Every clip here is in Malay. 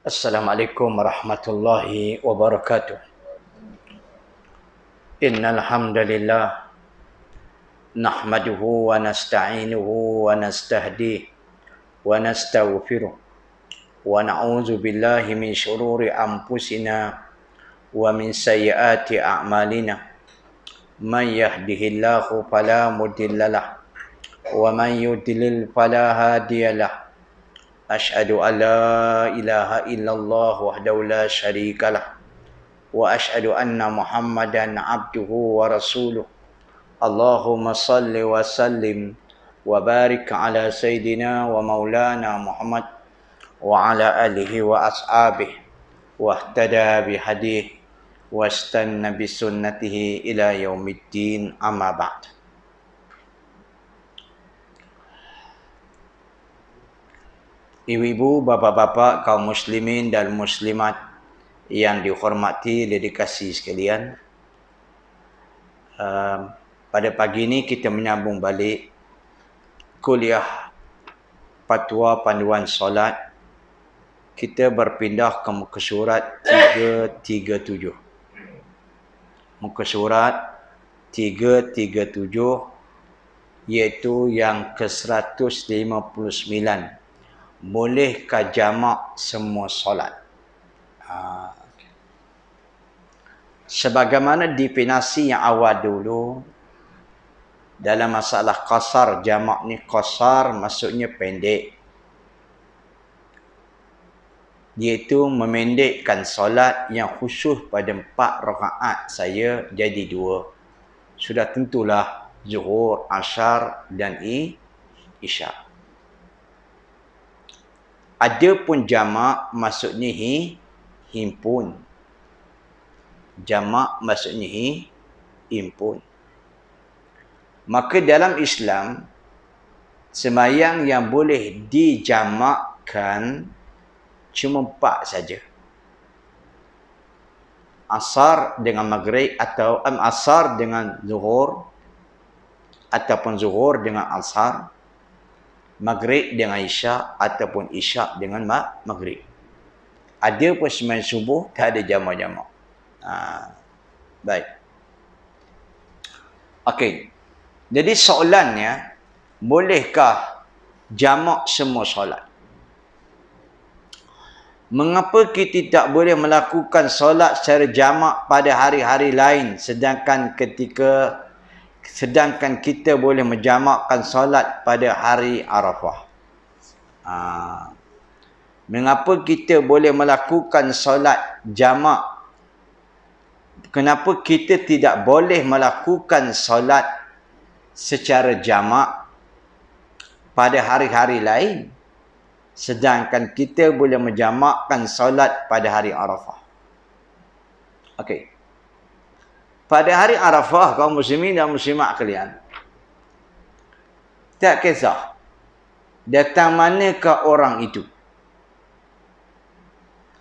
Assalamualaikum warahmatullahi wabarakatuh. Innal hamdalillah nahmaduhu wa nasta'inuhu wa nastahdihi wa nastaghfiruh wa na'udzu billahi min syururi anfusina wa min sayyiati a'malina. Man yahdihillahu fala mudhillalah wa man yudlil fala hadiyalah. Asyhadu an la ilaha illallah wahdahu la syarikalah wa asyhadu anna Muhammadan abduhu wa rasuluh. Allahumma salli wa sallim wa barik ala sayyidina wa maulana Muhammad wa ala alihi wa ashabihi wa ihtada bihadihi wa istanna bi sunnatihi ila yaumiddin, amma ba'd. Ibu-ibu, bapa-bapa, kaum muslimin dan muslimat yang dihormati dan dikasihi sekalian, pada pagi ini kita menyambung balik kuliah fatwa panduan solat. Kita berpindah ke muka surat 337. Muka surat 337 iaitu yang ke-159. Bolehkah jamak semua solat? Sebagaimana definisi yang awal dulu, dalam masalah qasar, jamak ni qasar maksudnya pendek, iaitu memendekkan solat yang khusus pada 4 rakaat saya jadi 2. Sudah tentulah zuhur, asyar dan isyak. Adapun jamak maksudnya himpun. Jamak maksudnya himpun. Maka dalam Islam, sembahyang yang boleh dijamakkan cuma 4 saja. Asar dengan maghrib, atau asar dengan zuhur, ataupun zuhur dengan asar, maghrib dengan isyak, ataupun isyak dengan maghrib. Ada pun sembahyang subuh tak ada jamak-jamak. Baik. Okey. Jadi soalannya, bolehkah jamak semua solat? Mengapa kita tidak boleh melakukan solat secara jamak pada hari-hari lain sedangkan kita boleh menjamakkan solat pada hari Arafah? Mengapa kita boleh melakukan solat jamak? Kenapa kita tidak boleh melakukan solat secara jamak pada hari-hari lain sedangkan kita boleh menjamakkan solat pada hari Arafah? Okey. Pada hari Arafah, kaum muslimin dan muslimat kalian, tak kisah datang manakah orang itu.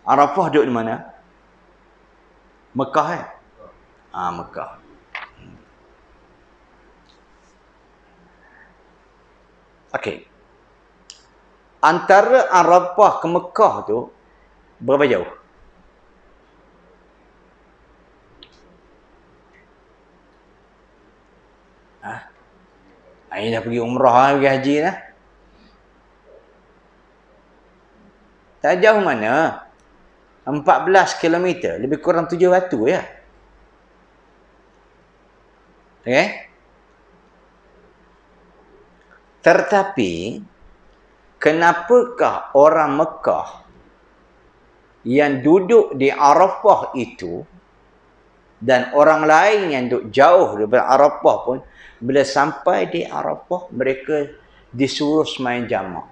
Arafah duduk di mana? Mekah Mekah. Okey. Antara Arafah ke Mekah tu berapa jauh? Ini dah pergi umrah, pergi haji dah. Tak jauh mana? 14 km, lebih kurang 7 batu ya. Okey. Tetapi kenapakah orang Mekah yang duduk di Arafah itu dan orang lain yang duduk jauh daripada Arafah pun, bila sampai di Arafah mereka disuruh sembahyang jamak?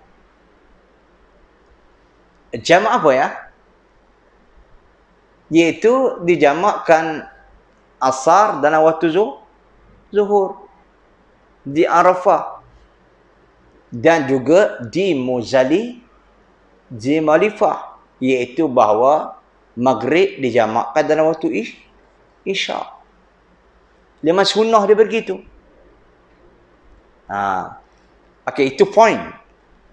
Jamak apa ya? Iaitu dijamakkan asar dalam waktu zuhur di Arafah, dan juga di Muzdalifah, iaitu bahawa maghrib dijamakkan dalam waktu isyak. Lima sunnah dia begitu. Okey, itu point.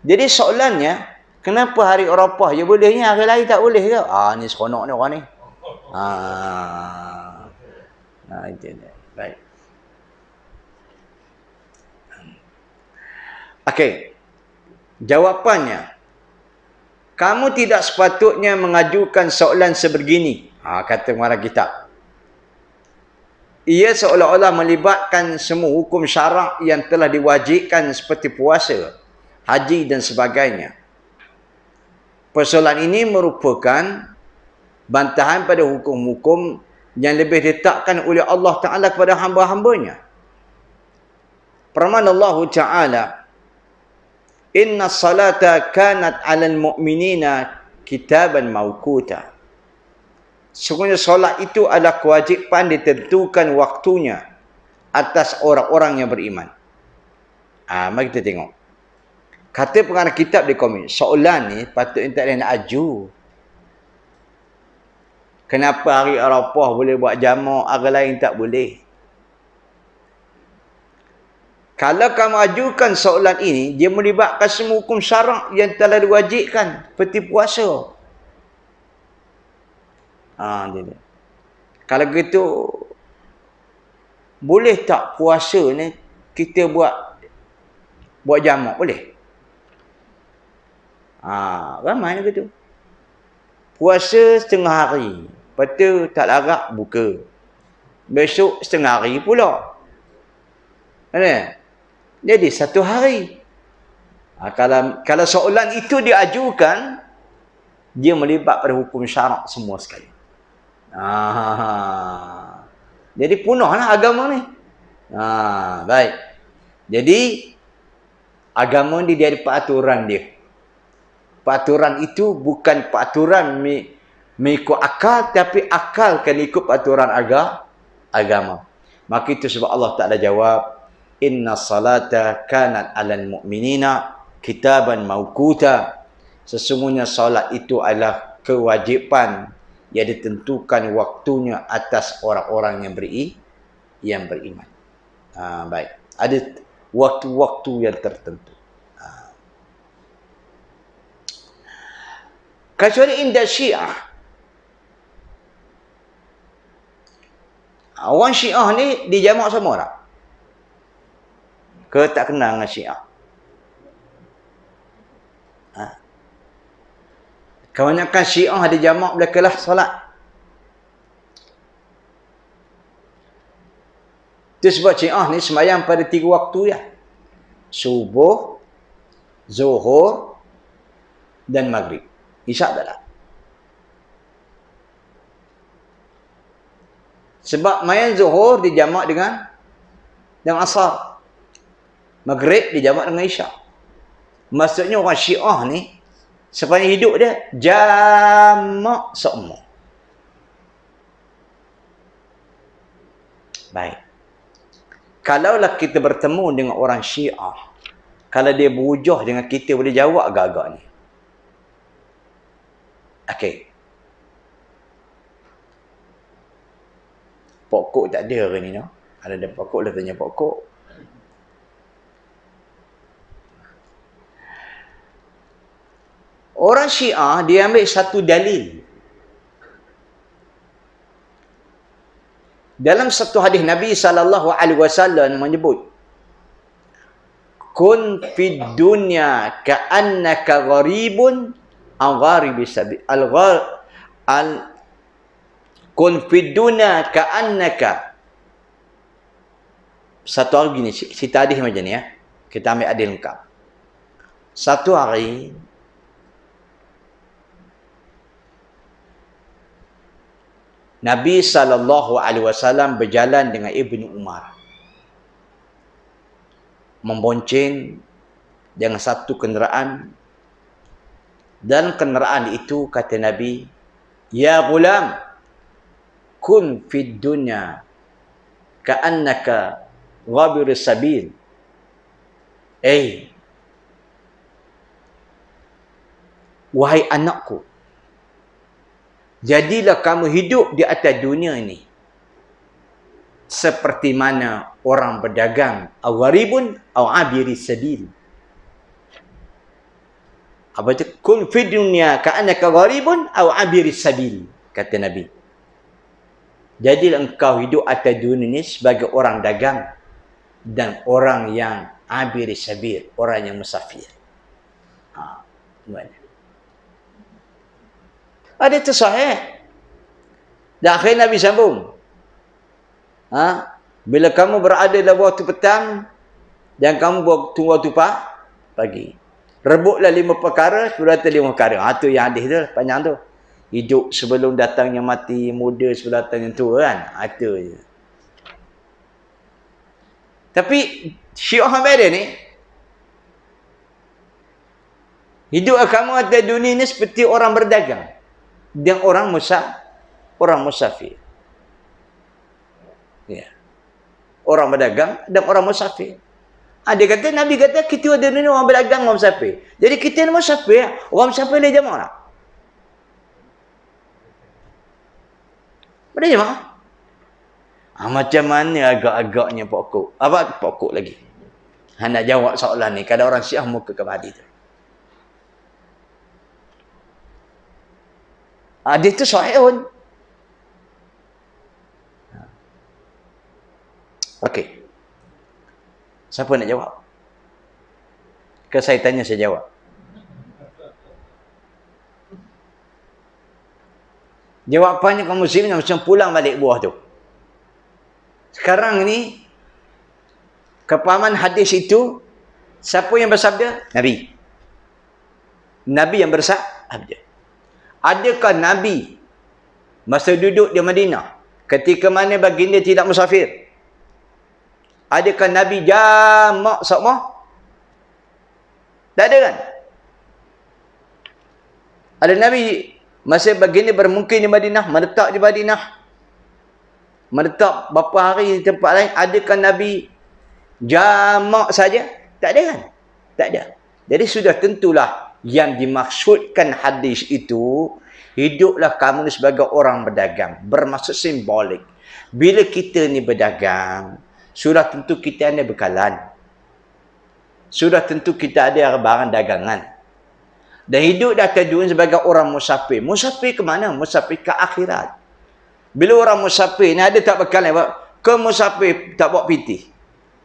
Jadi soalannya, Kenapa hari Arafah je bolehnya, hari lain tak boleh ke? Ni seronok ni orang ni. Itu dia. Baik. Okey. Jawapannya, kamu tidak sepatutnya mengajukan soalan sebegini. Kata pengarang kitab. Ia seolah-olah melibatkan semua hukum syarak yang telah diwajibkan seperti puasa, haji dan sebagainya. Persoalan ini merupakan bantahan pada hukum-hukum yang lebih ditetapkan oleh Allah Ta'ala kepada hamba-hambanya. Firman Allah Ta'ala, Inna salata kanat 'alal mu'minina kitaban mawquta. Sesungguhnya solat itu adalah kewajipan ditentukan waktunya atas orang-orang yang beriman. Mari kita tengok. Kata pengarang kitab di komen, soalan ni patutnya tak ada nak aju. Kenapa hari Arafah boleh buat jamak, hari lain tak boleh? Kalau kamu ajukan soalan ini, dia melibatkan semua hukum syarak yang telah diwajibkan, seperti puasa. Dia. Kalau gitu, boleh tak puasa ni kita buat jamak? Boleh? Ramai gitu. Puasa setengah hari, lepas tu tak larat buka. Besok setengah hari pula. Jadi satu hari. Kalau soalan itu diajukan, dia melibat pada hukum syarak semua sekali. Jadi punahlah agama ni. Baik. Jadi agama ni dia ada peraturan dia. Peraturan itu bukan peraturan mengikut akal, tapi akal kan ikut peraturan agama. Maka itu sebab Allah Ta'ala jawab, Inna salata kanat 'alal mu'minina kitaban mawquta. Sesungguhnya salat itu adalah kewajipan yang ditentukan waktunya atas orang-orang yang beriman. Baik. Ada waktu-waktu yang tertentu. Kecuali indah Syiah. Orang Syiah ni dijamak sama tak? Ke tak kenal dengan Syiah? Kebanyakan Syiah ada jamak belakalah solat. Itu sebab Syiah ni sembahyang pada 3 waktu ya. Subuh, Zuhur dan Maghrib. Isyak tak lah. Sebab main Zuhur dijamak dengan Asar. Maghrib dijamak dengan Isyak. Maksudnya orang Syiah ni sepanjang hidup dia jamak semua. Baik. Kalaulah kita bertemu dengan orang Syiah, kalau dia berhujah dengan kita, boleh jawab agak-agak ni. Okey. Pokok tak ada hari ni, no? Ada pokok, dah tanya pokok. Orang Syiah dia ambil satu dalil. Dalam satu hadis Nabi SAW menyebut, kun fid dunya ka'annaka gharibun aw gharibi sabil. Kun fid dunya ka'annaka. Satu hari gini, cerita hadis macam ni ya. Kita ambil hadis lengkap. Satu hari Nabi SAW berjalan dengan Ibnu Umar. Membonceng dengan satu kenderaan. Dan kenderaan itu kata Nabi, Ya gulam, kun fid dunya ka'annaka ghabir sabil. Wahai anakku, jadilah kamu hidup di atas dunia ini seperti mana orang berdagang, aw gharibun aw abiri sabil. Apa itu? Kun fi dunya ka'annaka gharibun aw abiris sabil, kata Nabi. Jadilah engkau hidup atas dunia ini sebagai orang dagang dan orang yang abiris sabil, orang yang musafir. Mana? Ada itu sahih. Dan akhirnya Nabi sambung. Bila kamu berada dalam waktu petang dan kamu tunggu waktu pagi. Rebutlah 5 perkara, sudah 5 perkara. Itu yang hadis tu, panjang tu. Hidup sebelum datangnya mati, muda sebelum datangnya tua kan. Itu je. Tapi Syiah Ahmadi ni, hidup kamu atas dunia ni seperti orang berdagang dan orang musafir. Ya. Orang berdagang dan orang musafir. Dia kata, Nabi kata, kita ada dunia orang berdagang, orang musafir. Jadi kita ni musafir, orang musafir boleh jamaah tak? Boleh jamaah? Macam mana agak-agaknya pokok? Apa pokok lagi? Nak jawab soalan ni, kadang orang Syiah muka ke hadis tu. Dia tu sahih pun. Okey. Siapa nak jawab? Ke saya tanya, saya jawab. Jawapannya kaum muslimin macam pulang balik buah tu. Sekarang ni, kepahaman hadis itu, siapa yang bersabda? Nabi. Nabi yang bersabda. Adakah Nabi masa duduk di Madinah, ketika mana baginda tidak musafir? Adakah Nabi jamak semua? Tak ada kan? Ada Nabi masa baginda bermukim di Madinah, menetap di Madinah, menetap berapa hari di tempat lain, adakah Nabi jamak saja? Tak ada kan? Tak ada. Jadi sudah tentulah yang dimaksudkan hadis itu, hiduplah kamu sebagai orang berdagang. Bermaksud simbolik. Bila kita ni berdagang, sudah tentu kita ada bekalan. Sudah tentu kita ada barang dagangan. Dan hidup dah terjun sebagai orang musafir. Musafir ke mana? Musafir ke akhirat. Bila orang musafir ni ada tak bekalan? Ke musafir tak bawa pitih.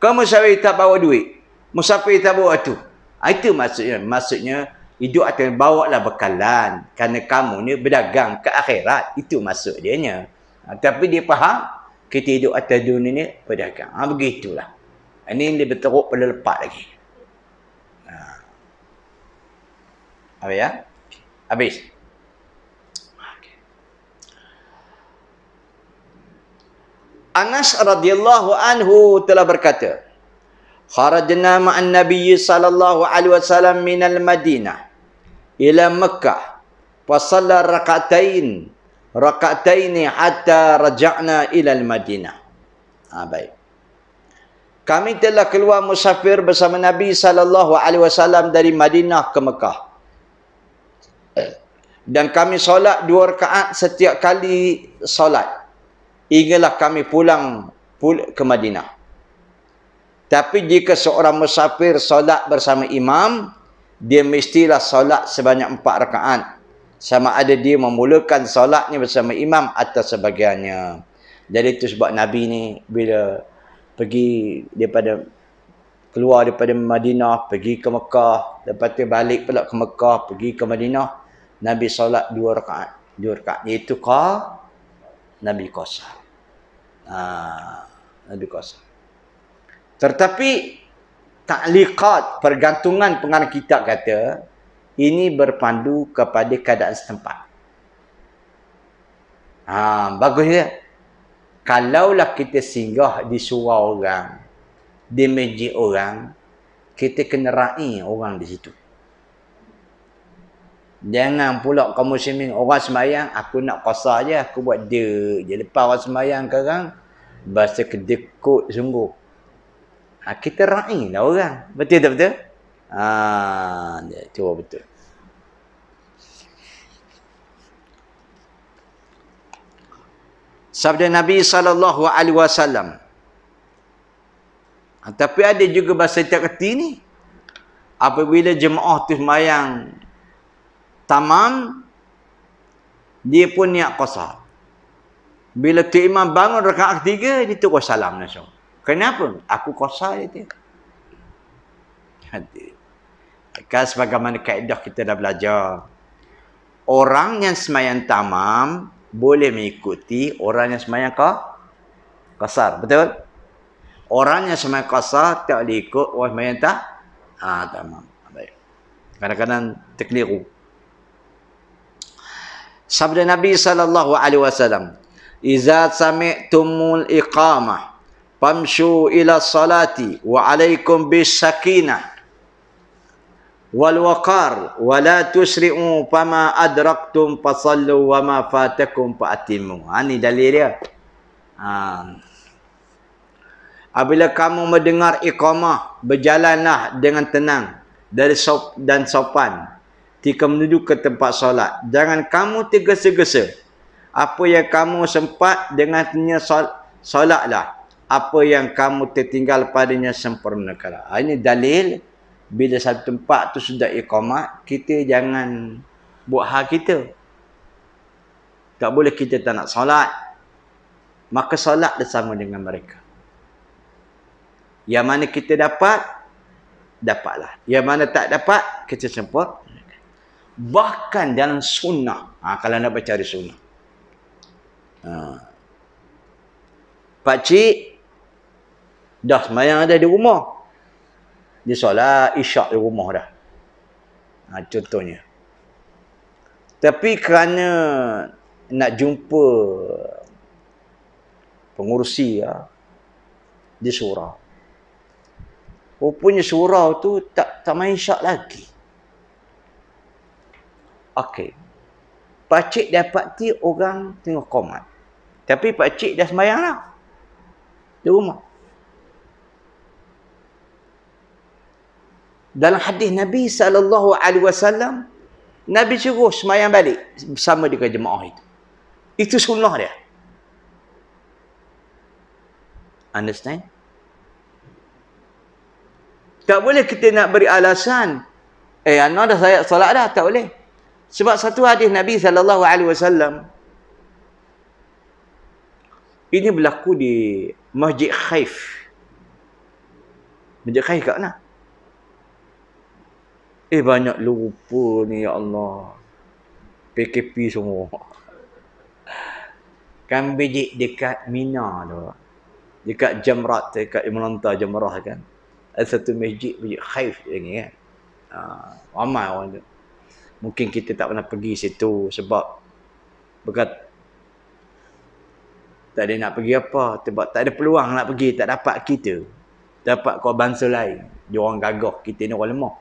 Ke musafir tak bawa duit. Musafir tak bawa tu. Itu maksudnya. Maksudnya hidup akan bawa lah bekalan. Kerana kamu ni berdagang ke akhirat. Itu maksud dia nya. Tapi dia faham. Kita hidup atas dunia ni berdagang. Begitulah. Ini dia berteruk pada lepak lagi. Apa ya? Habis. Anas radhiyallahu anhu telah berkata, kharajna ma'an Nabi sallallahu alaihi wasallam minal Madinah ila Makkah fa shalla raka'ataini hatta raja'na ila al-Madinah. Baik. Kami telah keluar musafir bersama Nabi sallallahu alaihi wasallam dari Madinah ke Mekah. Dan kami solat 2 rakaat setiap kali solat. Hinggalah kami pulang ke Madinah. Tapi jika seorang musafir solat bersama imam, dia mestilah solat sebanyak 4 rakaat. Sama ada dia memulakan solatnya bersama imam atau sebagiannya. Jadi itu sebab Nabi ni bila pergi keluar daripada Madinah, pergi ke Mekah, lepas tu balik pula ke Mekah, pergi ke Madinah, Nabi solat 2 rakaat. 2 rakaat. Itu Nabi qasar. Nabi qasar. Tetapi ta'liqat, pergantungan pengarang kitab kata, ini berpandu kepada keadaan setempat. Bagus ya. Kalaulah kita singgah di surau orang, di masjid orang, kita kena raih orang di situ. Jangan pula kaum muslimin orang sembahyang, aku nak qasar je, aku buat dia je. Lepas orang sembahyang sekarang, bahasa kedekut sungguh. Kita raih lah orang. Betul tak betul? Itu betul. Sabda Nabi sallallahu alaihi wasallam. Tapi ada juga bahasa tak kerti ni. Apabila jemaah tu sembahyang tamam, dia pun niat qasar. Bila tu imam bangun rakaat ketiga, dia terus salam langsung. Kenapa? Aku qasar dia. Kan sebagaimana kaedah kita dah belajar. Orang yang semayang tamam boleh mengikuti orang yang semayang qasar. Betul? Orang yang semayang qasar tak boleh ikut orang semayang tamam. Baik. Kadang-kadang terkeliru. Sabda Nabi sallallahu alaihi wasallam, "Iza sami'tumul iqamah famshu ila salati wa alaikum bis sakinah wal waqar wa la tusri'u fama adraktum fasallu wa ma fatakum fa'timu." Ini dalil dia. Apabila kamu mendengar iqamah, berjalanlah dengan tenang dan sopan ketika menuju ke tempat solat. Jangan kamu tergesa-gesa. Apa yang kamu sempat dengannya solatlah. Apa yang kamu tertinggal padanya sempurnakanlah. Ini dalil. Bila satu tempat tu sudah iqamah, kita jangan buat hal kita. Tak boleh kita tak nak solat. Maka solat bersama dengan mereka. Yang mana kita dapat, dapatlah. Yang mana tak dapat, kita sempurna. Bahkan dalam sunnah. Kalau nak baca di sunnah. Pakcik dah semayang ada di rumah. Dia solat isyak di rumah dah. Contohnya. Tapi kerana nak jumpa pengurusi di surau. Rupanya surau tu tak main isyak lagi. Okey. Pakcik dapati orang tengah qomat. Tapi pakcik dah sembahyang dah. Di rumah. Dalam hadis Nabi SAW, Nabi suruh sembahyang balik bersama dengan jemaah itu. Itu sunnah dia. Understand? Tak boleh kita nak beri alasan. Anak dah saya solat dah. Tak boleh. Sebab satu hadis Nabi SAW. Ini berlaku di Masjid Khaif. Masjid Khaif kat mana? Banyak lupa ni, ya Allah. PKP semua. Kan bejik dekat Mina tu. Dekat Jamrat, dekat melontar Jamrah kan. Ada satu masjid Khaif lagi kan. Ramai orang tu. Mungkin kita tak pernah pergi situ sebab berkat tak ada nak pergi apa. Sebab tak ada peluang nak pergi. Tak dapat kita. Dapat kau bangsa lain. Diorang gagah. Kita ni orang lemah.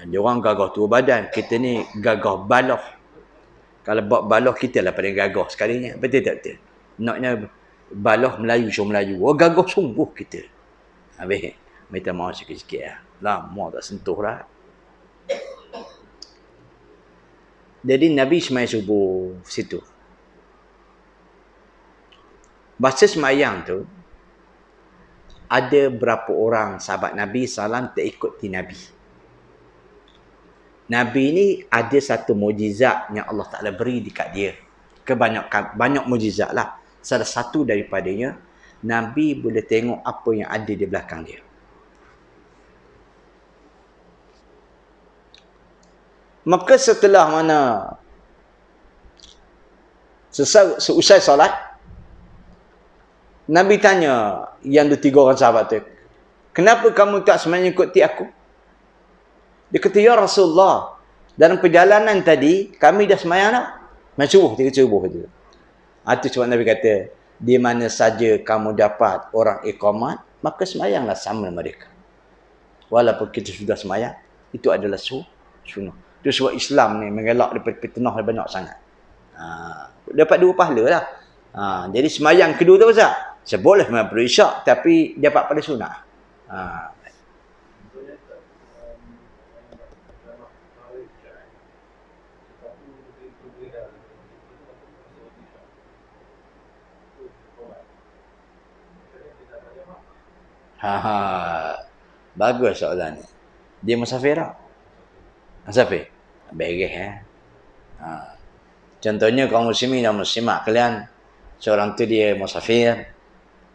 Diorang gagah tua badan. Kita ni gagah baloh. Kalau buat baloh kita lah paling gagah sekalinya. Betul tak betul? Naknya baloh Melayu so Melayu. Gagah sungguh kita. Habis. Minta maaf sikit-sikit lah. Lama tak sentuh lah. Jadi Nabi semayang subuh situ. Masa semayang tu, ada berapa orang sahabat Nabi SAW tak ikuti Nabi. Nabi ni ada satu mujizat yang Allah Ta'ala beri dekat dia. Banyak mujizat lah. Salah satu daripadanya, Nabi boleh tengok apa yang ada di belakang dia. Maka setelah mana seusai solat, Nabi tanya yang tu tiga orang sahabat tu, "Kenapa kamu tak semayang ikuti aku?" Dia kata, "Ya Rasulullah, dalam perjalanan tadi kami dah semayang dah. Subuh, 3 subuh tu." Itu sebab Nabi kata, di mana saja kamu dapat orang iqamat, maka semayanglah sama mereka. Walaupun kita sudah semayang, itu adalah sunnah. Itu sebab Islam ni mengelak daripada fitnah banyak sangat. Dapat 2 pahala lah. Jadi semayang kedua tu pasal seboleh memang isyak, tapi dapat pada sunnah. Bagus soalan ni. Dia musafir tak? Siapa? Beres ha. Contohnya kaum muslimin dan muslimat kalian, seorang tu dia musafir,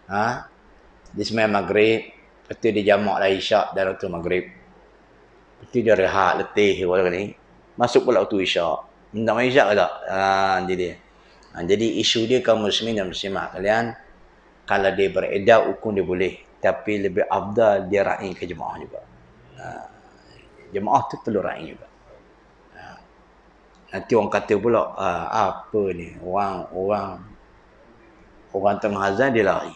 dia sembahyang maghrib, lepas tu dia jamak lah isyak dalam waktu maghrib. Lepas tu dia rehat, letih ni. Masuk pula waktu isyak. Minta main isyak ke tak? Jadi isu dia kaum muslimin dan muslimat kalian, kalau dia beredar hukum dia boleh, tapi lebih afdal dia raih ke jemaah juga. Jemaah tu perlu raih juga. Nanti orang kata pula, apa ni, orang tengah azan dia lari.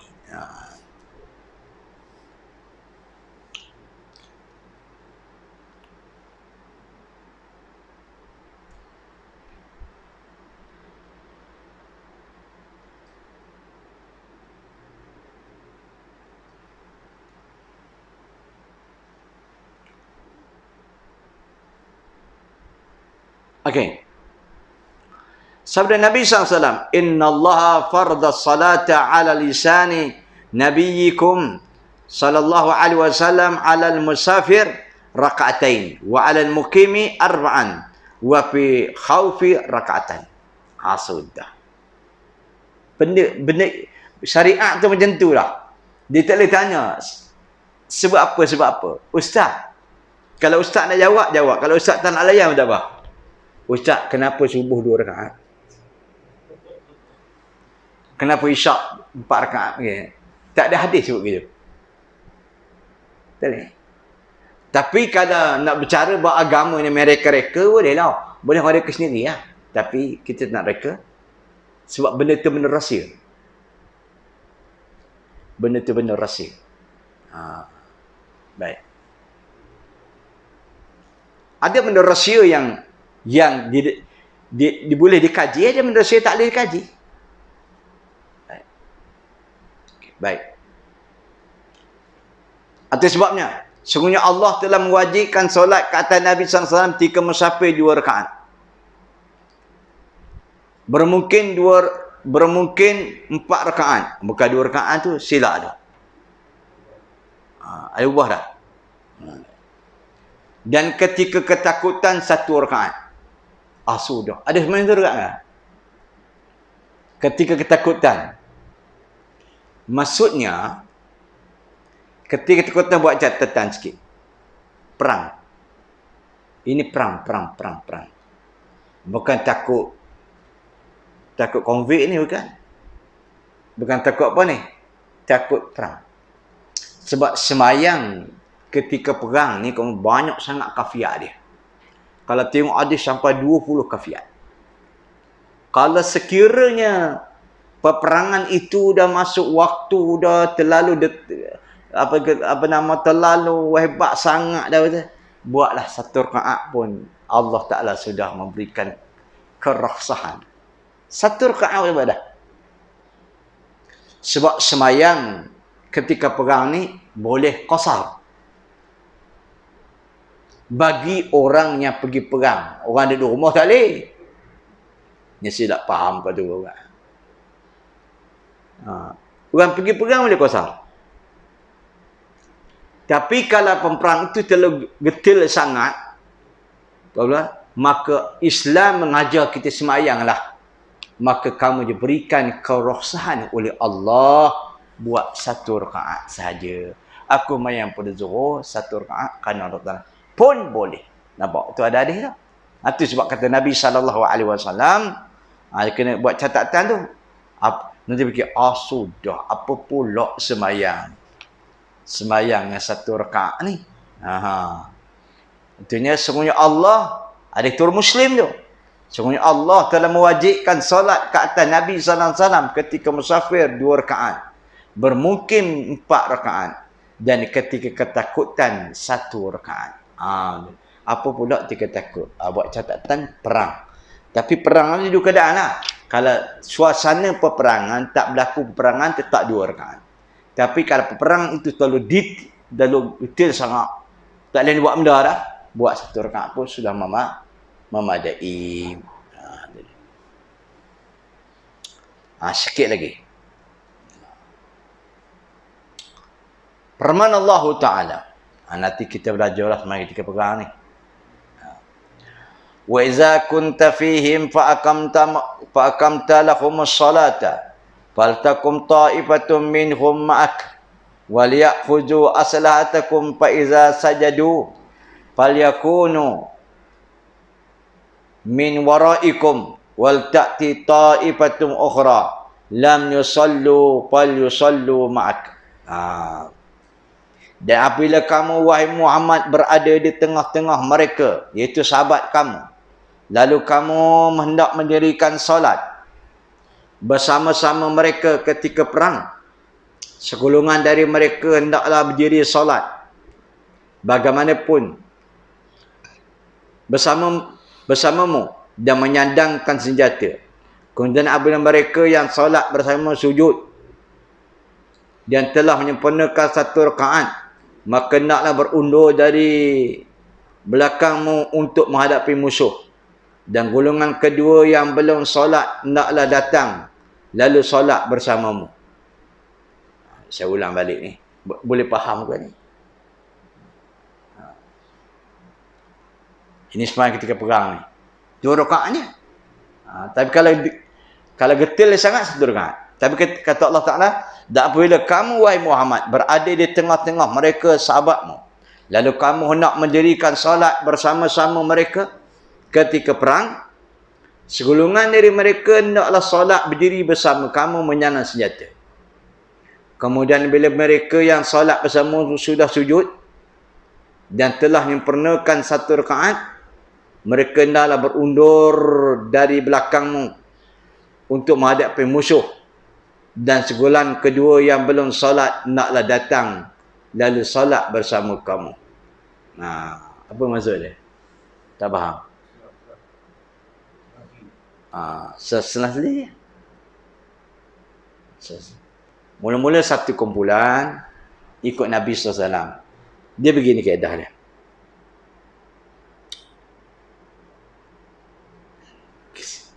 Okey. Sabda Nabi SAW, Inna Allah farda salata ala lisani nabiyikum sallallahu alaihi wasallam ala al-musafir raka'atain wa ala al-muqimi arba'an wa fi khawfi raka'atan. Sudah. Benda syariat tu macam tu lah. Dia tak boleh tanya sebab apa. Ustaz, kalau ustaz nak jawab. Kalau ustaz tak nak layan, tak apa. Ustaz, kenapa subuh 2 rakaat? Kenapa isyak 4 rakaat? Okay. Tak ada hadis sebut gitu. Tak boleh. Tapi kalau nak bercara bahawa agama ni mereka-reka, boleh lah. Boleh mereka sendiri lah. Tapi kita nak reka. Sebab benda tu benda rahsia. Benda tu benda rahsia. Baik. Ada benda rahsia yang boleh dikaji, ada benda rahsia tak boleh dikaji. Baik. Atas sebabnya, sungguhnya Allah telah mewajibkan solat ke atas Nabi SAW ketika musafir 2 rakaat. Bermungkin 4 rakaat. Bukan 2 rakaat tu silap dah. Ada ubah dah. Dan ketika ketakutan 1 rakaat. Sudah. Ada sebenarnya 2 rakaat. Ketika ketakutan. Maksudnya, ketika ketakutan buat catatan sikit. Perang. Ini perang. Bukan takut konflik ni, bukan. Bukan takut apa ni? Takut perang. Sebab semayang ketika perang ni banyak sangat kafiat dia. Kalau tengok ada sampai 20 kafiat. Kalau sekiranya peperangan itu dah masuk waktu, dah terlalu terlalu hebat sangat dah, buatlah 1 rakaat pun Allah Ta'ala sudah memberikan keraksahan. 1 rakaat ibadah. Sebab semayang ketika perang ni boleh qasar. Bagi orang yang pergi perang, orang ada di rumah tak boleh. Ni saya tak faham kat tu orang. Orang pergi perang boleh qasar. Tapi kalau peperang itu terlalu getil sangat, maka Islam mengajar kita semayanglah. Maka kamu diberikan keraksahan oleh Allah buat 1 rakaat saja. Aku mayang pada zuhur 1 rakaat kerana Allah Ta'ala pun boleh. Nampak? Itu ada hadis tak? Itu sebab kata Nabi SAW, kena buat catatan tu. Nanti fikir, sudah, apa pula semayang? Semayang yang 1 rakaat ni. Itunya sungguhnya Allah, ada turun Muslim tu. Sungguhnya Allah telah mewajibkan solat ke atas Nabi SAW ketika musafir 2 rakaat. Bermungkin 4 rakaat. Dan ketika ketakutan 1 rakaat. Apa pula ketika takut? Buat catatan perang. Tapi perang ni 2 keadaan lah. Kalau suasana peperangan, tak berlaku peperangan, tetap 2 rakaat. Tapi kalau peperang itu terlalu detail sangat, tak boleh buat benda dah, buat 1 rakaat pun sudah memadai. Sikit lagi. Firman Allah Ta'ala. Nanti kita belajarlah semakin ketika perang ni. Wa idza kunta fihim fa aqamta lahumus salata faltakum ta'ifatun minhum ma'ak walyakhudhu aslahatakum fa idza sajadu falyakunu min waraikum wal ta'ti ta'ifatum ukhra lam yusallu falyusallu ma'ak. Dan apabila kamu wahai Muhammad berada di tengah-tengah mereka, iaitu sahabat kamu, lalu kamu hendak mendirikan solat bersama-sama mereka ketika perang, segolongan dari mereka hendaklah berdiri solat bagaimanapun bersamamu dan menyandangkan senjata. Kemudian apabila mereka yang solat bersama sujud dan telah menyempurnakan satu rakaat, maka hendaklah berundur dari belakangmu untuk menghadapi musuh. Dan golongan kedua yang belum solat hendaklah datang lalu solat bersamamu. Saya ulang balik ni. Boleh faham ke ni? Ini sembahyang ketika perang ni. 2 rakaatnya. Tapi kalau getil sangat 1 rakaat. Tapi kata Allah Ta'ala, dan apabila kamu wahai Muhammad berada di tengah-tengah mereka sahabatmu, lalu kamu hendak mendirikan solat bersama-sama mereka ketika perang, segolongan dari mereka hendaklah solat berdiri bersama kamu menyandang senjata. Kemudian bila mereka yang solat bersama sudah sujud dan telah menyempurnakan 1 rakaat, mereka hendaklah berundur dari belakangmu untuk menghadapi musuh. Dan segolongan kedua yang belum solat naklah datang lalu solat bersama kamu. Apa maksud dia? Tak faham? Setelah tadi. Mula-mula satu kumpulan ikut Nabi SAW. Dia begini kaedah dia.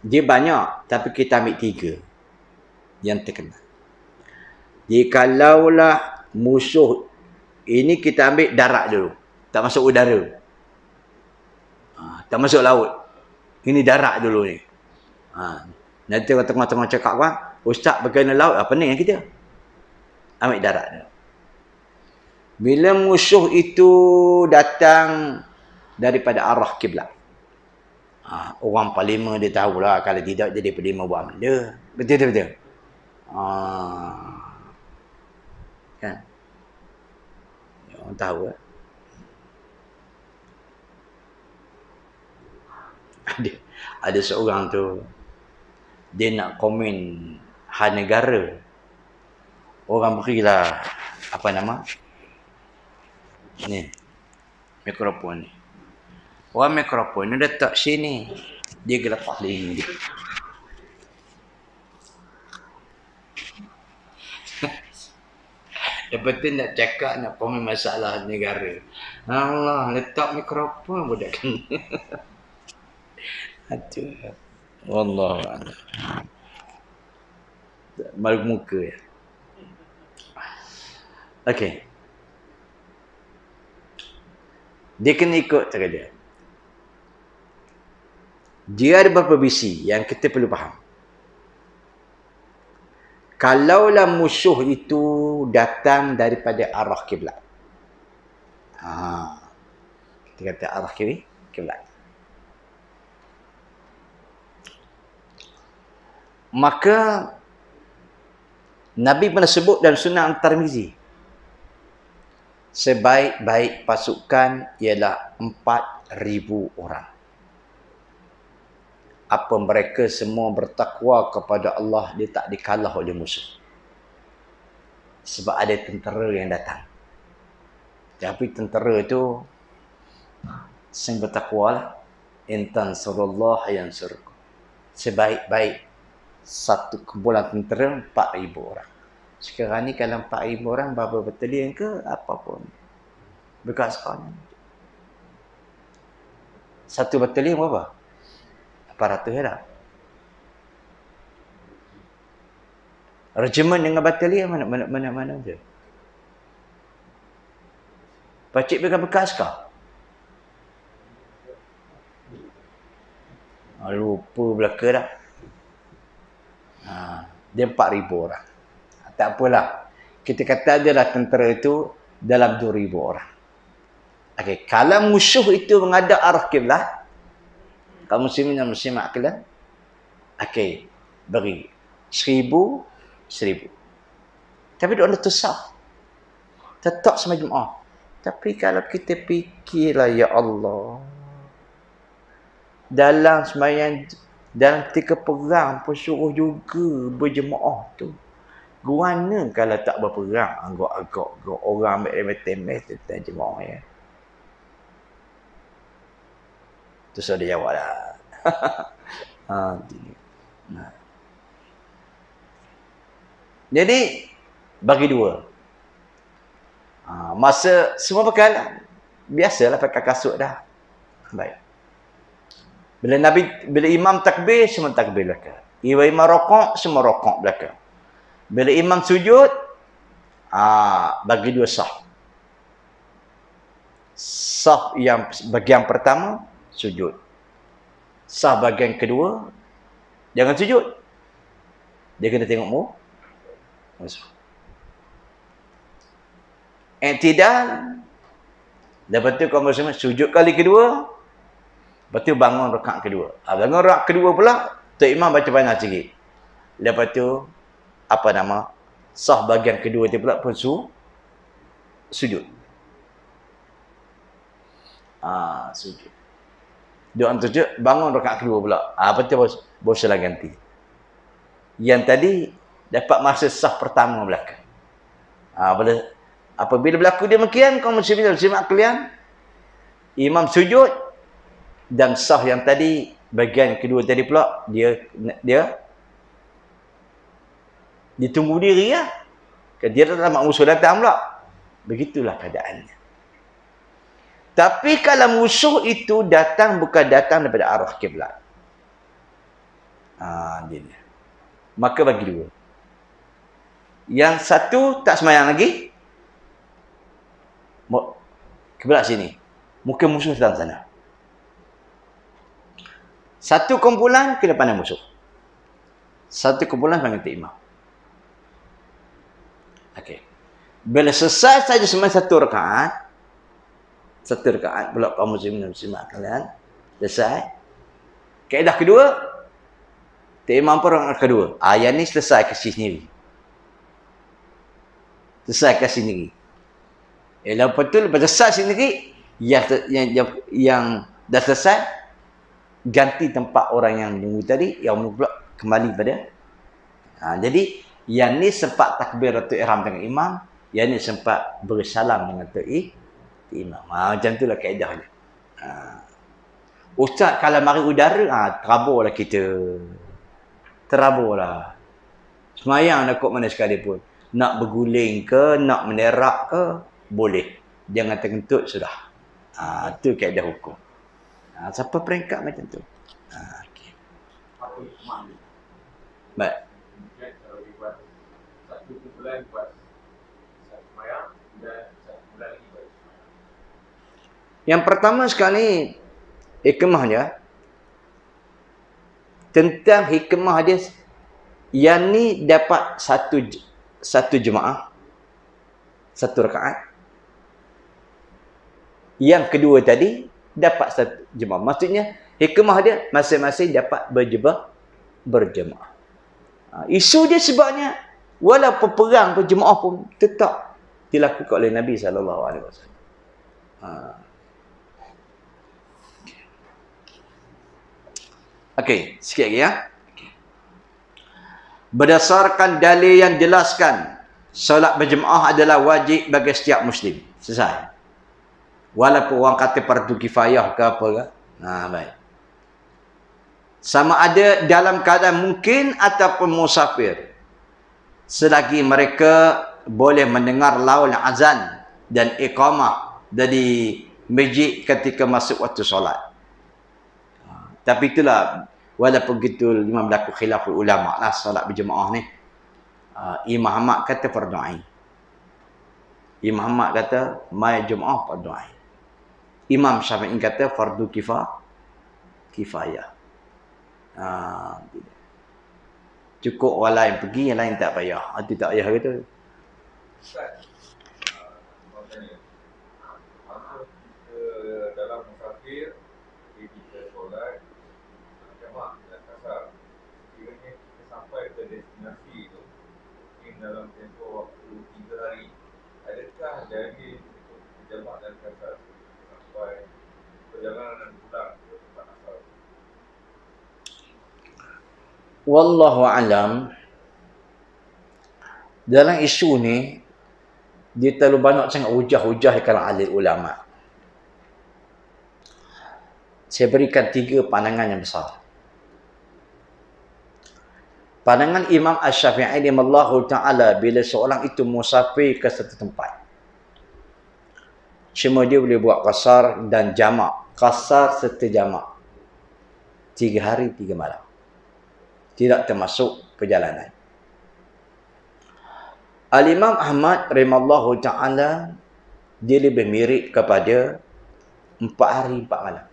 Dia banyak, tapi kita ambil 3 yang terkenal. Jadi kalaulah musuh ini kita ambil darat dulu, tak masuk udara, tak masuk laut, ini darat dulu ni. Nanti orang tengah-tengah cakap kan, ustaz berkena laut, apa ni yang kita ambil darat dulu. Bila musuh itu datang daripada arah kiblat, orang parlimen dia tahulah, kalau tidak jadi parlimen buat benda. Betul-betul. Kan? Orang tahu kan? Ada seorang tu, dia nak komen hal negara. Orang berilah apa nama? Ni mikrofon ni. Orang mikrofon ni letak sini, dia letak lagi dia. Lepas tu nak cakap, nak komen masalah negara. Allah, letak mikrofon budak ni. Aduh. Wallah. Malu muka ya. Okey. Dia kena ikut cara dia. Dia ada beberapa bisi yang kita perlu faham. Kalaulah musuh itu datang daripada arah kiblat. Kita kata arah kiblat. Maka Nabi pernah sebut dalam Sunan At-Tirmizi, sebaik-baik pasukan ialah 4,000 orang. Apa mereka semua bertakwa kepada Allah, dia tak dikalah oleh musuh. Sebab ada tentera yang datang. Tapi tentera itu sing bertakwa lah. Intan surullah yansurkum. Sebaik-baik satu kumpulan tentera 4,000 orang. Sekarang ni kalau 4,000 orang berapa batalion ke apa pun. Bekas sekarang. Satu batalion berapa? 400 dah. Regimen dengan batalion mana je. Pakcik bekas kah? lupa belaka dah. Dia 4,000 orang. Tak apalah. Kita kata adalah tentera itu dalam 2,000 orang. Okey, kalau musuh itu menghadap arah kiblat, kaum muslimin dan muslimat kalian, okey, beri 1,000. Tapi dia ada tusah. Tetap sama Jumaat. Tapi kalau kita fikirlah, ya Allah, dalam sembahyang, dalam ketika perang pun suruh juga berjemaah tu. Guana kalau tak berperang, agak-agak orang ambil remeh-temeh tentang jemaah ya. Tu saya dia jawab lah. Jadi bagi dua. Masa semua pakai biasalah pakai kasut dah. Baik. Bila imam takbir, semua takbir belakang. Bila imam rokok, semua rokok belakang. Bila imam sujud, bagi dua sah. Sah yang bagian pertama, sujud. Sah bagian kedua, jangan sujud. Dia kena tengokmu. I'tidal. Lepas tu kaum muslimin sujud kali kedua. Lepas tu bangun rakaat kedua. Bangun rakaat kedua pula, Tok Imam baca panjang sikit. Lepas tu sah bagian kedua tu pula pun sujud. Sujud. Doa sujud, bangun rakaat kedua pula. Lepas tu bosalah ganti. Yang tadi dapat masa sah pertama belakang. Apabila berlaku demikian, kaum muslimin dan muslimat kalian, imam sujud dan sah yang tadi bagian kedua tadi pula dia ditunggu diri ya. Dia dalam musuh datang pula. Begitulah keadaannya. Tapi kalau musuh itu datang bukan datang daripada arah kiblat. Dia. Maka bagi dua. Yang satu tak sembahyang lagi. Kiblat sini. Muka musuh sedang sana. Satu kumpulan kena pandang musuh. Satu kumpulan panggil imam. Okey. Bila selesai saja sembahyang satu rakaat pula kaum muslimin dan muslimat kalian selesai. Kaedah kedua, imam pun rakaat kedua. Yang ni selesai kasih sendiri. Selesai kasih sendiri. Lepas tu lepas selesai sendiri, yang dah selesai, ganti tempat orang yang menunggu tadi, yang menunggu pula kembali pada. Jadi yang ni sempat takbiratul ihram dengan imam, yang ni sempat bersalam dengan imam. Macam itulah kaedahnya. Ustaz kalau mari udara, teraburlah kita. Teraburlah. Semayang nak kot mana sekalipun. Nak berguling ke, nak menerak ke, boleh. Jangan terkentut, sudah. Itu kaedah hukum. Siapa peringkat macam tu? Okay. Apa hikmah ni? Baik. Kalau dibuat satu kumpulan buat satu semayang dan satu kumpulan lagi buat semayang. Yang pertama sekali, hikmahnya, tentang hikmah dia, yang ni dapat satu jemaah, satu rakaat. Yang kedua tadi dapat satu jemaah. Maksudnya hikmah dia masing-masing dapat berjemaah. Isu dia sebabnya walaupun perang berjemaah pun tetap dilakukan oleh Nabi SAW. Okey, sikit lagi ya. Berdasarkan dalil yang jelaskan, solat berjemaah adalah wajib bagi setiap muslim. Selesai. Walaupun orang kata fardu kifayah ke apa ke. Baik. Sama ada dalam keadaan mungkin ataupun musafir. Selagi mereka boleh mendengar laul azan dan iqamah dari masjid ketika masuk waktu solat. Tapi itulah, walaupun begitu memang berlaku khilaful ulama lah solat berjemaah ni. Imam Ahmad kata fardu ain. Imam Ahmad kata mai jemaah fardu ain. Imam Syafi'i kata fardu kifayah. Cukup orang lain pergi, yang lain tak payah. Itu tak payah kata. Ustaz, orang tanya, masa kita dalam musafir, kita solat jamak dan kasar, sekiranya kita sampai ke destinasi itu mungkin dalam tempoh waktu 3 hari, adakah jadi untuk jamak dan kasar sampai perjalanan dan pulang ke tempat asal? Wallahu alam. Dalam isu ni, dia terlalu banyak sangat hujah-hujah di kalangan ahli ulama. Saya berikan 3 pandangan yang besar. Pandangan Imam Asy-Syafi'i rahimahullahu ta'ala, bila seorang itu musafir ke satu tempat, cuma dia boleh buat qasar dan jamak. Qasar serta jamak 3 hari 3 malam, tidak termasuk perjalanan. Al-Imam Ahmad rahimahullahu ta'ala, dia lebih mirip kepada 4 hari 4 malam.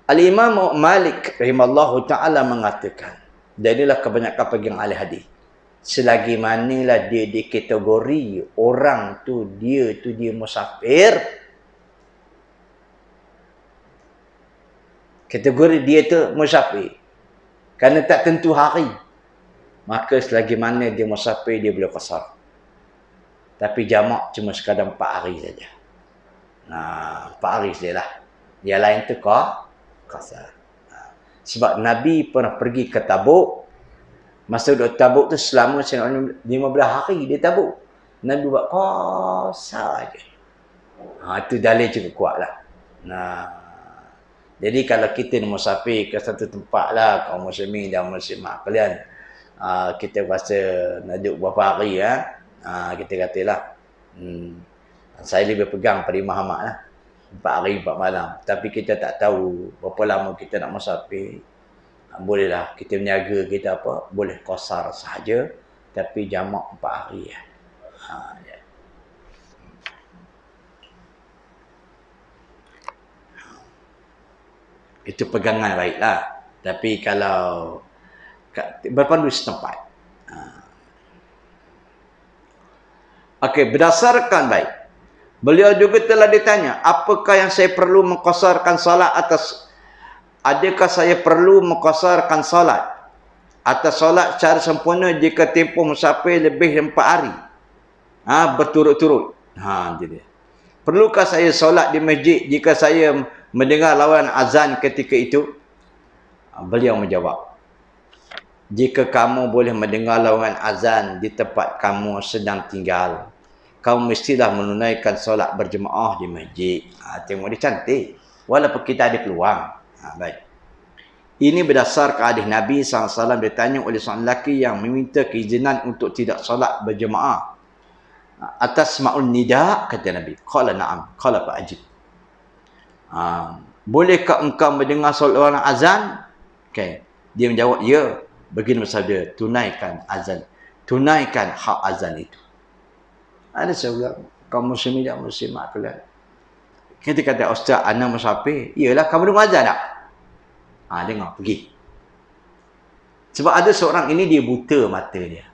Al-Imam Malik rahimahullahu ta'ala mengatakan, dan inilah kebanyakan pegang ahli hadis, selagi manalah dia di kategori orang tu dia musafir, kategori dia tu musafir, kerana tak tentu hari, maka selagi mana dia musafir dia boleh qasar. Tapi jamak cuma sekadar 4 hari saja. 4 hari sajalah. Yang lain tu qasar. Sebab Nabi pernah pergi ke Tabuk. Masa duduk Tabuk tu selama 15 hari dia Tabuk. Nabi buat qasar je. Itu dalil cukup kuat lah. Jadi kalau kita musafir ke satu tempat lah, kaum muslimin dan muslimat kalian, kita rasa nak duduk berapa hari kita katalah, saya lebih pegang pada Imam Ahmad lah, 4 hari 4 malam. Tapi kita tak tahu berapa lama kita nak musafir. Bolehlah kita menjaga kita boleh qasar sahaja, tapi jamak 4 hari ya. Itu pegangan baiklah. Tapi kalau berpandu setempat. Okey, berdasarkan baik. Beliau juga telah ditanya, apakah yang saya perlu mengqasarkan salat adakah saya perlu mengqasarkan salat atas salat secara sempurna jika tempoh musafir lebih 4 hari? Berturut-turut. Jadi. Perlukah saya solat di masjid jika saya mendengar lawan azan ketika itu? Beliau menjawab, jika kamu boleh mendengar lawan azan di tempat kamu sedang tinggal, kamu mestilah menunaikan solat berjemaah di masjid. Tengok dia cantik. Walaupun kita ada peluang. Baik. Ini berdasarkan hadis Nabi SAW ditanya oleh seorang lelaki yang meminta keizinan untuk tidak solat berjemaah. Atas ma'ul nida, kata Nabi. Qala na'am. Qala fa'ajib. Bolehkah engkau mendengar solat lawan azan? Okay. Dia menjawab, ya. Begini bersabda, tunaikan azan. Tunaikan hak azan itu. Ada seorang kaum muslimin dan muslimat kalian. Kita kata, ustaz, anak musafir. Iyalah, kamu dengar azan tak? Dengar, pergi. Sebab ada seorang ini, dia buta mata dia.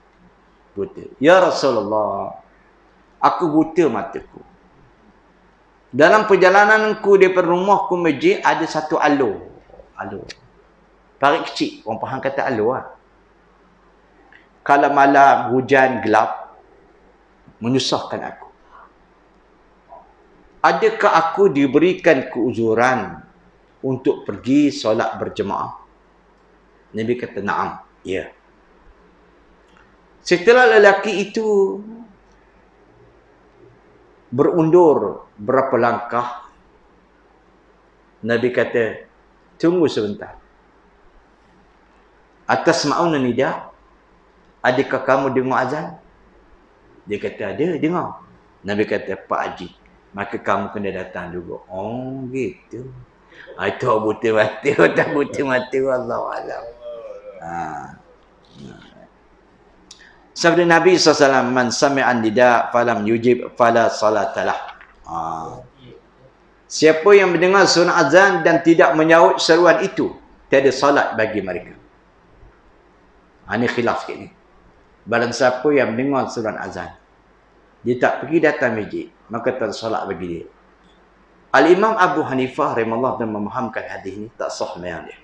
Buta. Ya Rasulullah, aku buta mataku. Dalam perjalananku daripada rumahku masjid, ada satu alur. Parit kecil. Orang faham kata alur lah. Kalau malam, hujan, gelap, menyusahkan aku. Adakah aku diberikan keuzuran untuk pergi solat berjemaah? Nabi kata, na'am. Ya. Setelah lelaki itu berundur berapa langkah, Nabi kata, tunggu sebentar. Atas ma'un nida, adakah kamu dengar azan? Dia kata, ada, dengar. Nabi kata, Pak Haji, maka kamu kena datang juga. Oh, gitu. Itu buta mata, tak buta mata, Wallahualam. Sabda Nabi SAW, man sami'an nida falam yujib fala salatalah. Siapa yang mendengar sunat azan dan tidak menyaut seruan itu, tiada solat bagi mereka. Ini khilaf sikit ni. Barang siapa yang mendengar seruan azan, dia tak pergi datang masjid, maka tak ada solat bagi dia. Al-Imam Abu Hanifah rahimahullah dan memahamkan hadis ni, tak sah sembahyang dia.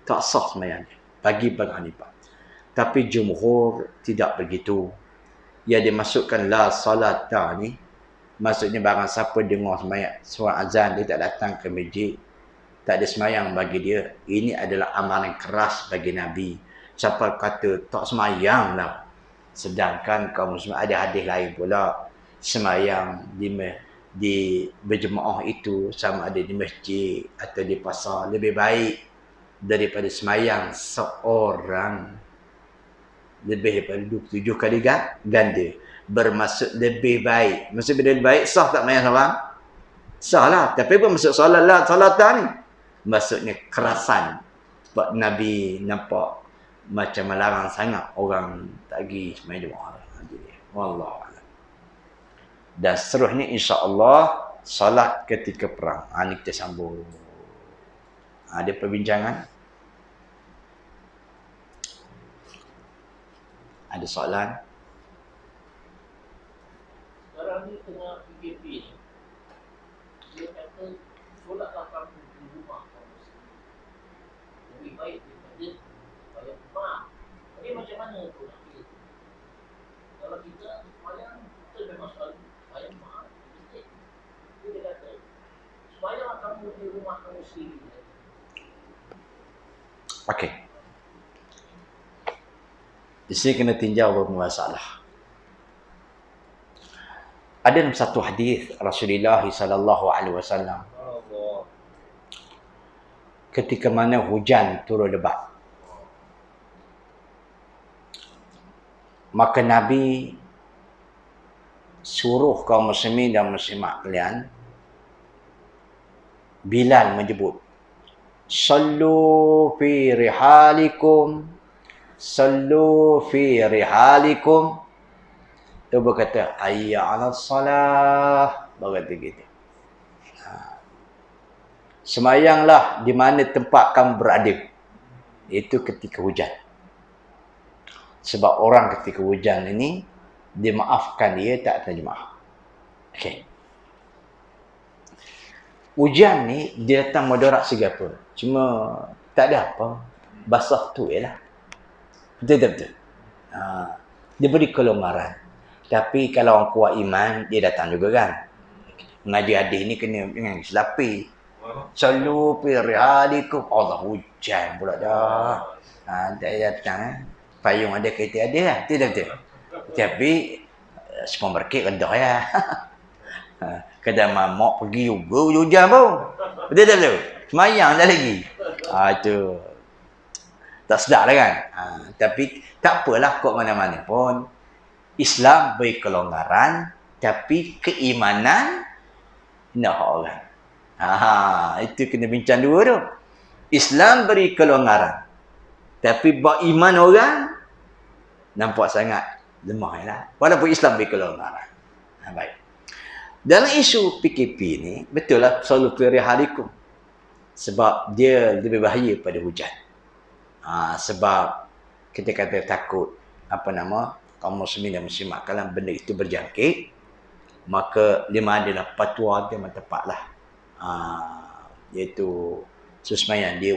Tak sah sembahyang dia bagi Abu Hanifah. Tapi jumhur tidak begitu. Ya, dimasukkan la salata ni, maksudnya barang siapa dengar sembahyang suara azan, dia tak datang ke masjid, tak ada sembahyang bagi dia. Ini adalah amaran keras bagi Nabi. Siapa kata tak sembahyang lah, sedangkan kaum muslim ada hadis lain pula, sembahyang di berjemaah itu sama ada di masjid atau di pasar lebih baik daripada sembahyang seorang lebih daripada 27 kali ganda. Bermaksud lebih baik. Maksud lebih baik, sah tak sembahyang seorang? Sah lah. Tapi apa maksud solat lah, salatan ni? Maksudnya kerasan. Sebab Nabi nampak macam melarang sangat orang tak pergi sembahyang jemaah. Wallahualam. Dan seterusnya insya-Allah salat ketika perang. Ini kita sambung. Ada perbincangan? Ada soalan? Sekarang ni tengah PKP ni, dia kata solatlah kamu di rumah kamu sendiri. Lebih baik daripada bayar rumah. Jadi macam mana tu nak pilih? Kalau kita semayang, kita memang selalu bayar rumah. Dia kata, semayanglah kamu di rumah kamu sendiri. Okey. Di sini kena tinjau beberapa masalah. Ada dalam satu hadis Rasulullah sallallahu alaihi wasallam ketika mana hujan turun lebat, maka Nabi suruh kaum muslimin dan muslimat kalian, Bilal menyebut, sallu fi rihalikum, sallu fi rihalikum. Dia berkata, hayya 'alas salah. Berkata gitu. Semayanglah di mana tempat kamu berada. Itu ketika hujan. Sebab orang ketika hujan ini, dimaafkan dia tak ada jemaah. Okey. Hujan ni, dia datang mudarat segapa. Cuma, tak ada apa. Basah tu ialah. Betul-betul. Dia beri kelonggaran. Tapi kalau orang kuat iman, dia datang juga kan. Mengaji hadis ni kena dengan selapi. Sallu fi rihalikum. Allah, hujan pula dah. Dia datang. Payung ada, kereta ada lah. Betul-betul. Tapi, semua berkit rendah ya. Kadang mamak pergi juga hujan pun. Betul-betul. Semayang dah lagi. Itu. Tak sedar lah kan. Tapi, tak apalah kok mana-mana pun. Islam beri kelonggaran, tapi keimanan nak orang. Itu kena bincang dua tu. Islam beri kelonggaran, tapi beriman orang nampak sangat lemah lah. Walaupun Islam beri kelonggaran. Baik. Dalam isu PKP ni, betul lah selalu pilih harikum. Sebab dia lebih bahaya pada hujan. Sebab kita kata takut kaum muslimin dan muslimat kalau benda itu berjangkit, maka lima adalah fatwa dia tepatlah, iaitu susmayan dia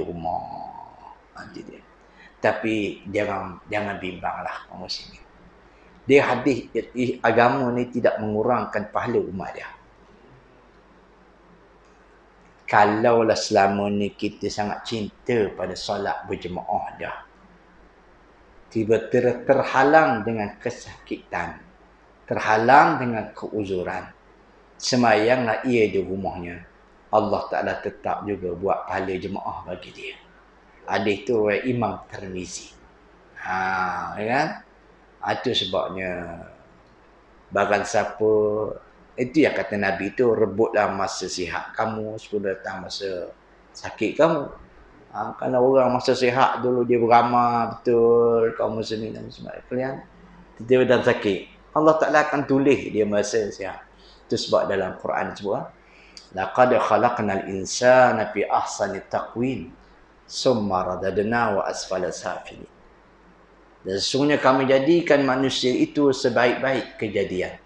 rumah. Dia. Tapi jangan bimbanglah kaum muslimin. Dia hadis agama ni tidak mengurangkan pahala umat dia. Kalaulah selama ni kita sangat cinta pada solat berjemaah dah, tiba-tiba terhalang dengan kesakitan, terhalang dengan keuzuran, semayanglah ia di rumahnya, Allah Ta'ala tetap juga buat pahala jemaah bagi dia. Ada itu Imam Tirmizi. Ya kan? Itu sebabnya barang siapa, itu yang kata Nabi itu, rebutlah masa sihat kamu sebelum datang masa sakit kamu. Kalau orang masa sihat dulu dia beramal betul, kaum muslimin dan muslimat kalian tiba-tiba dan sakit, Allah Ta'ala akan tulis dia masa sihat. Itu sebab dalam Quran sebut, laqad khalaqnal insana fi ahsani taqwim summa radadnahu asfala safilin. Dan sesungguhnya kami jadikan manusia itu sebaik-baik kejadian.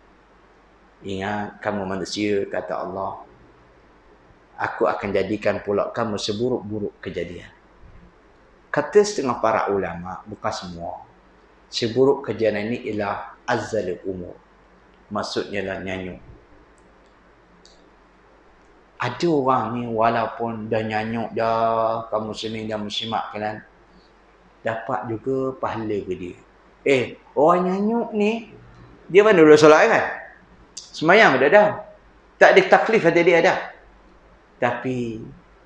Ingat, kamu manusia, kata Allah, aku akan jadikan pula kamu seburuk-buruk kejadian. Kata setengah para ulama, bukan semua, seburuk kejadian ini ialah azal umur. Maksudnya lah nyanyuk. Ada orang ni walaupun dah nyanyuk dah, kaum muslimin dan muslimat kan, dapat juga pahala ke dia. Orang nyanyuk ni, dia mana dulu solat kan? Semayang dah. Tak ada taklif kata dia dah. Tapi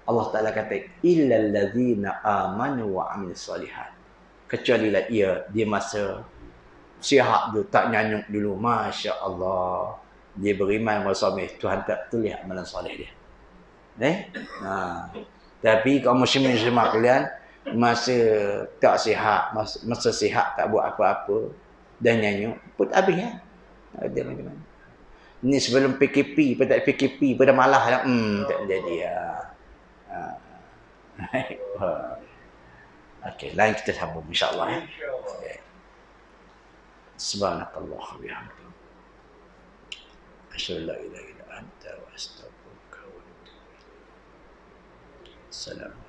Allah Ta'ala kata, illal ladzina amanu wa amilus solihat. Kecuali lah dia masa sihat tu, tak nyanyuk dulu. Masya Allah. Dia beriman kepada suami. Tuhan tak tulis amalan soleh dia. Tapi kaum muslimin muslimat kalian, masa tak sihat, masa sihat tak buat apa-apa dan nyanyuk, pun habis ya. Ada macam-macam. Ni sebelum PKP, pada PKP, pada malah dah, tak menjadi ya. Okey, lain kita sambung insya-Allah ya. Subhanakallah wa bihamdika. Asyhadu an la ilaha illa anta wa astaghfiruka wa atubu ilaik. Assalamualaikum.